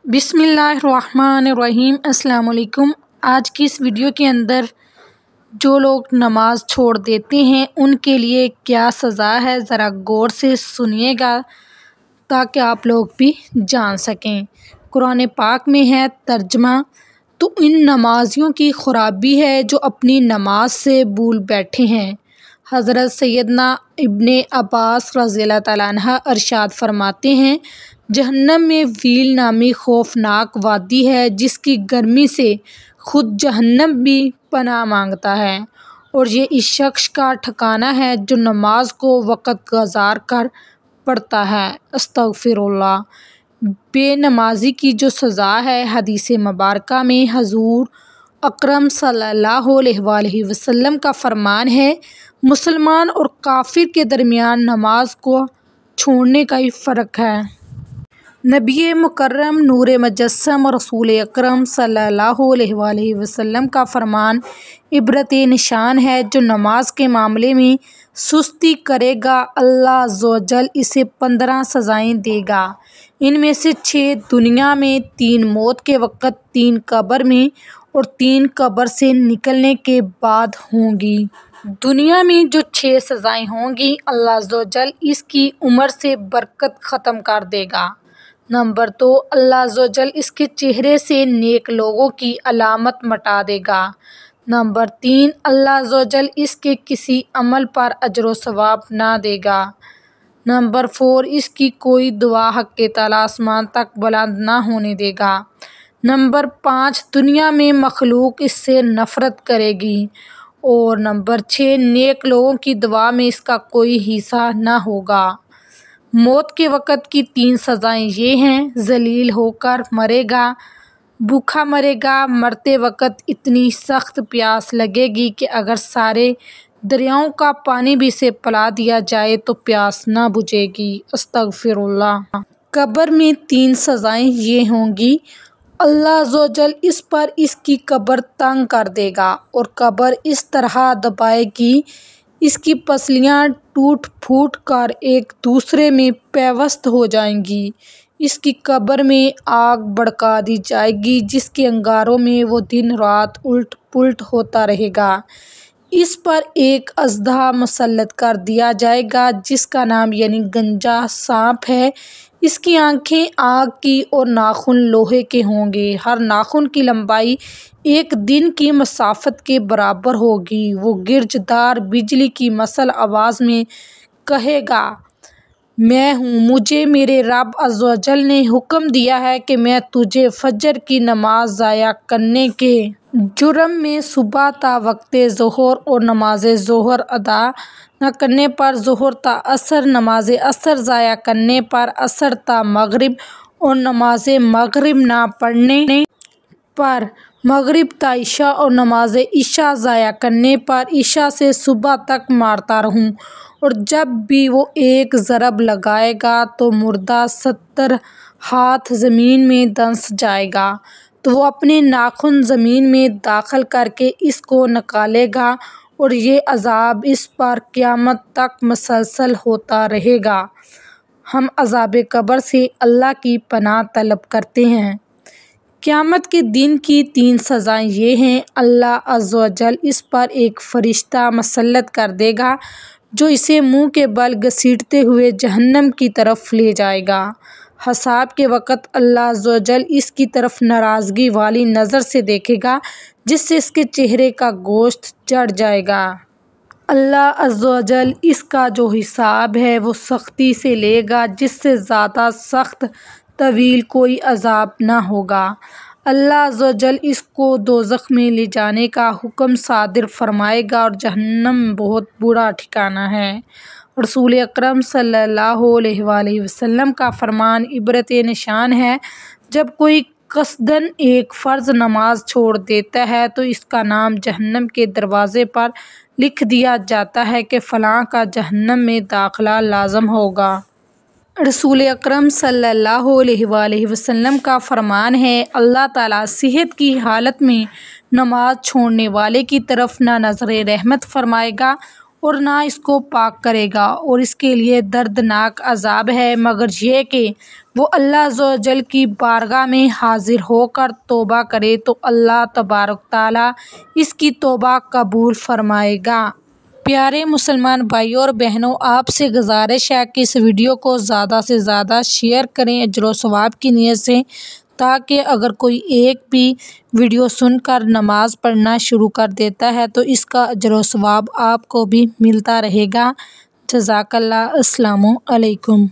बिस्मिल्लाहिर्रहमानिर्रहीम। अस्सलाम वालेकुम। आज की इस वीडियो के अंदर जो लोग नमाज छोड़ देते हैं उनके लिए क्या सज़ा है, ज़रा गौर से सुनिएगा ताकि आप लोग भी जान सकें। कुरान पाक में है तर्जमा, तो इन नमाजियों की खराबी है जो अपनी नमाज से भूल बैठे हैं। हज़रत सैयदना इब्ने अब्बास रज़ियल्लाहु तआला अन्हा इरशाद फरमाते हैं, जहन्नम में व्हील नामी खौफनाक वादी है जिसकी गर्मी से खुद जहन्नम भी पनाह मांगता है, और ये इस शख्स का ठिकाना है जो नमाज को वक़्त गुज़ार कर पढ़ता है। अस्तग़फिरुल्लाह। बेनमाजी की जो सज़ा है, हदीस मुबारका में हज़ूर अकरम सल्लल्लाहु अलैहि वसल्लम का फरमान है, मुसलमान और काफिर के दरमियान नमाज को छोड़ने का ही फ़र्क है। नबी मुकर्रम नूर मुजस्सम रसूल अकरम सल्लल्लाहु अलैहि वसल्लम का फरमान इबरत निशान है, जो नमाज के मामले में सुस्ती करेगा अल्लाह अज़्ज़वजल इसे 15 सज़ाएँ देगा। इनमें से 6 दुनिया में, 3 मौत के वक़्त, 3 कब्र में और 3 कब्र से निकलने के बाद होंगी। दुनिया में जो 6 सज़ाएँ होंगी, अल्लाह अज़्ज़वजल इसकी उम्र से बरकत ख़त्म कर देगा। नंबर 2, अल्लाह अज़्ज़वजल इसके चेहरे से नेक लोगों की अलामत मिटा देगा। नंबर 3, अल्लाह अज़्ज़वजल इसके किसी अमल पर अजर व सवाब ना देगा। नंबर 4, इसकी कोई दुआ हक़ ताला आसमान तक बुलंद ना होने देगा। नंबर 5, दुनिया में मखलूक इससे नफ़रत करेगी। और नंबर 6, नेक लोगों की दुआ में इसका कोई हिस्सा ना होगा। मौत के वक़्त की 3 सज़ाएँ ये हैं, ज़लील होकर मरेगा, भूखा मरेगा, मरते वक़्त इतनी सख्त प्यास लगेगी कि अगर सारे दरियाओं का पानी भी इसे पिला दिया जाए तो प्यास ना बुझेगी। अस्तग़फिरुल्लाह। कब्र में 3 सज़ाएँ ये होंगी, अल्लाह अज़्ज़वजल इस पर इसकी कब्र तंग कर देगा और कब्र इस तरह दबाएगी इसकी पसलियाँ टूट फूट कर एक दूसरे में पेवस्त हो जाएंगी। इसकी कब्र में आग भड़का दी जाएगी जिसके अंगारों में वो दिन रात उल्ट पुल्ट होता रहेगा। इस पर एक अज़दा मुसल्लत कर दिया जाएगा जिसका नाम यानी गंजा सांप है। इसकी आँखें आग की और नाखून लोहे के होंगे। हर नाखून की लंबाई 1 दिन की मसाफत के बराबर होगी। वो गिरजदार बिजली की मसल आवाज़ में कहेगा, मैं हूँ, मुझे मेरे रब अज़्ज़वजल ने हुक्म दिया है कि मैं तुझे फजर की नमाज ज़ाया करने के जुर्म में सुबह ता वक्ते ज़ोहर और नमाज ज़ोहर अदा न करने पर ज़ोहर ता असर, नमाज असर ज़ाया करने पर असर ता मगरिब और नमाज मगरिब ना पढ़ने पर मगरिब ता इशा और नमाज इशा ज़ाया करने पर इशा से सुबह तक मारता रहूँ। और जब भी वो एक ज़रब लगाएगा तो मुर्दा 70 हाथ ज़मीन में धंस जाएगा, तो वो अपने नाखून ज़मीन में दाखिल करके इसको निकालेगा और ये अज़ाब इस पर क़यामत तक मुसलसल होता रहेगा। हम अज़ाब कब्र से अल्लाह की पनाह तलब करते हैं। क़यामत के दिन की 3 सज़ाएँ ये हैं, अल्लाह अज़्ज़वजल इस पर एक फ़रिश्ता मुसल्लत कर देगा जो इसे मुँह के बल घसीटते हुए जहन्नम की तरफ ले जाएगा। हिसाब के वक़्त अल्लाह अज़्ज़वजल इसकी तरफ नाराज़गी वाली नज़र से देखेगा जिससे इसके चेहरे का गोश्त जड़ जाएगा। अल्लाह अज़्ज़वजल इसका जो हिसाब है वो सख्ती से लेगा जिससे ज़्यादा सख्त तवील कोई अज़ाब ना होगा। अल्लाह अज़्ज़वजल इसको दोज़ख में ले जाने का हुक्म सादिर फरमाएगा और जहन्नम बहुत बुरा ठिकाना है। रसूल अकरम सल्लल्लाहु अलैहि वसल्लम का फरमान इबरत निशान है, जब कोई कसदन एक फ़र्ज़ नमाज छोड़ देता है तो इसका नाम जहन्नम के दरवाज़े पर लिख दिया जाता है कि फ़लाँ का जहन्नम में दाखिला लाज़म होगा। रसूल अकरम सल्लल्लाहु अलैहि वसल्लम का फरमान है, अल्लाह ताला सेहत की हालत में नमाज छोड़ने वाले की तरफ ना नज़र रहमत फरमाएगा और ना इसको पाक करेगा और इसके लिए दर्दनाक अज़ाब है, मगर यह कि وہ اللہ عز و جل کی بارگاہ میں حاضر ہو کر توبہ کرے تو اللہ تبارک تعالیٰ اس کی توبہ قبول فرمائے گا۔ پیارے مسلمان بھائیوں اور بہنوں، آپ سے گزارش ہے کہ اس ویڈیو کو زیادہ سے زیادہ شیئر کریں اجر و ثواب کی نیت سے، تاکہ اگر کوئی ایک بھی ویڈیو سن کر نماز پڑھنا شروع کر دیتا ہے تو اس کا اجر و ثواب آپ کو بھی ملتا رہے گا۔ جزاک اللہ۔ السلام علیکم۔